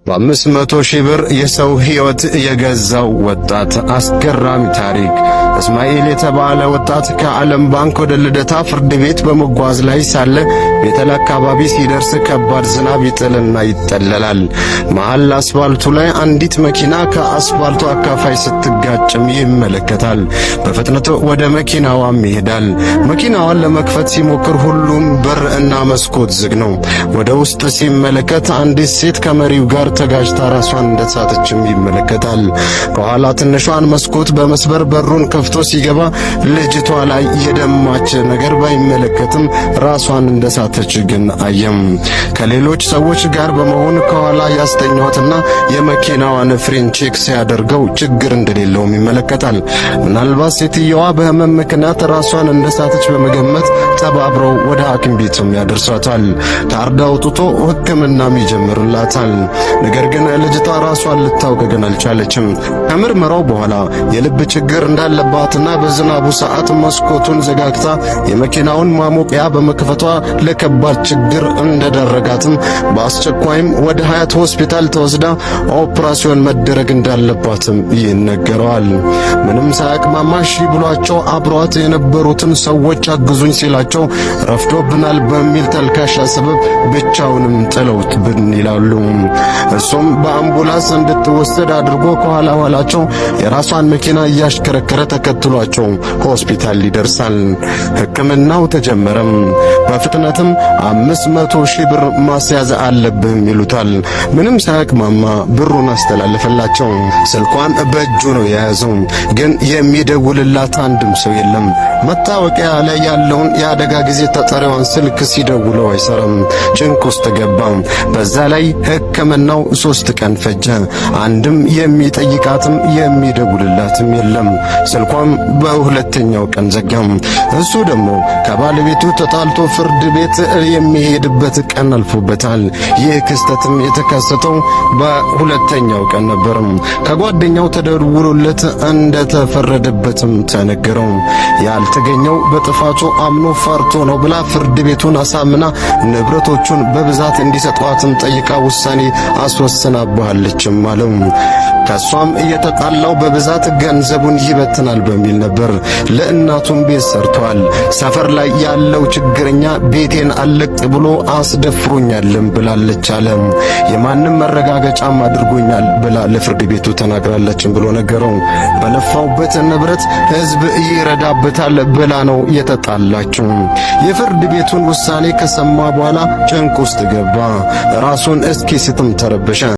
በ500,000 ብር የሰው ሕይወት የገዛው ወጣት አስገራሚ ታሪክ። እስማኤል የተባለ ወጣት ከዓለም ባንክ ወደ ልደታ ፍርድ ቤት በመጓዝ ላይ ሳለ ቤተል አካባቢ ሲደርስ ከባድ ዝናብ ይጥልና ይጠለላል። መሃል አስፋልቱ ላይ አንዲት መኪና ከአስፋልቱ አካፋይ ስትጋጭም ይመለከታል። በፍጥነት ወደ መኪናዋም ይሄዳል። መኪናዋን ለመክፈት ሲሞክር ሁሉም በር እና መስኮት ዝግ ነው። ወደ ውስጥ ሲመለከት አንዲት ሴት ከመሪው ጋር ተጋጭታ ራሷን እንደሳተችም ይመለከታል። ከኋላ ትንሿን መስኮት በመስበር በሩን ከፍቶ ሲገባ ልጅቷ ላይ የደማች ነገር ባይመለከትም ራሷን እንደሳተች ግን አየም። ከሌሎች ሰዎች ጋር በመሆን ከኋላ ያስተኛዋትና የመኪናዋን ፍሬን ቼክ ሲያደርገው ችግር እንደሌለውም ይመለከታል። ምናልባት ሴትየዋ በህመም ምክንያት ራሷን እንደሳተች በመገመት ተባብረው ወደ ሐኪም ቤትም ያደርሷታል። ካርድ አውጥቶ ሕክምናም ይጀምርላታል። ነገር ግን ልጅቷ ራሷን ልታውቅ ግን አልቻለችም። ከምርመራው በኋላ የልብ ችግር እንዳለባትና በዝናቡ ሰዓት መስኮቱን ዘጋግታ የመኪናውን ማሞቂያ በመክፈቷ ለከባድ ችግር እንደደረጋትም በአስቸኳይም ወደ ሀያት ሆስፒታል ተወስዳ ኦፕራሲዮን መደረግ እንዳለባትም ይነገረዋል። ምንም ሳያቅማማ እሺ ብሏቸው አብሯት የነበሩትን ሰዎች አግዙኝ ሲላቸው ረፍዶብናል በሚል ተልካሻ ሰበብ ብቻውንም ጥለውት ብን ይላሉ። እሱም በአምቡላንስ እንድትወሰድ አድርጎ ከኋላ ኋላቸው የራሷን መኪና እያሽከረከረ ተከትሏቸው ሆስፒታል ይደርሳል። ሕክምናው ተጀመረም። በፍጥነትም 500,000 ብር ማስያዝ አለብህም ይሉታል። ምንም ሳያቅማማ ብሩን አስተላለፈላቸው። ስልኳን በእጁ ነው የያዘው፣ ግን የሚደውልላት አንድም ሰው የለም። መታወቂያ ላይ ያለውን የአደጋ ጊዜ ተጠሪዋን ስልክ ሲደውለው አይሰራም። ጭንቅ ውስጥ ገባ። በዛ ላይ ሕክምናው 3 ቀን ፈጀ። አንድም የሚጠይቃትም የሚደውልላትም የለም። ስልኳም በሁለተኛው ቀን ዘጋም። እሱ ደግሞ ከባለቤቱ ተጣልቶ ፍርድ ቤት የሚሄድበት ቀን አልፎበታል። ይህ ክስተትም የተከሰተው በሁለተኛው ቀን ነበርም። ከጓደኛው ተደውሎለት እንደተፈረደበትም ተነገረው። ያልተገኘው በጥፋቱ አምኖ ፈርቶ ነው ብላ ፍርድ ቤቱን አሳምና ንብረቶቹን በብዛት እንዲሰጧትም ጠይቃ ውሳኔ አስወስናባለችም አለው። ከሷም እየተጣላው በብዛት ገንዘቡን ይበትናል በሚል ነበር። ለእናቱም ቤት ሰርቷል። ሰፈር ላይ ያለው ችግረኛ ቤቴን አለቅ ብሎ አስደፍሮኛልም ብላለች አለ። የማንም መረጋገጫም አድርጎኛል ብላ ለፍርድ ቤቱ ተናግራለችም ብሎ ነገረው። በለፋውበት ንብረት ሕዝብ ይረዳበታል ብላ ነው የተጣላችው። የፍርድ ቤቱን ውሳኔ ከሰማ በኋላ ጭንቅ ውስጥ ገባ። ራሱን እስኪ ስትም ተረበሸ።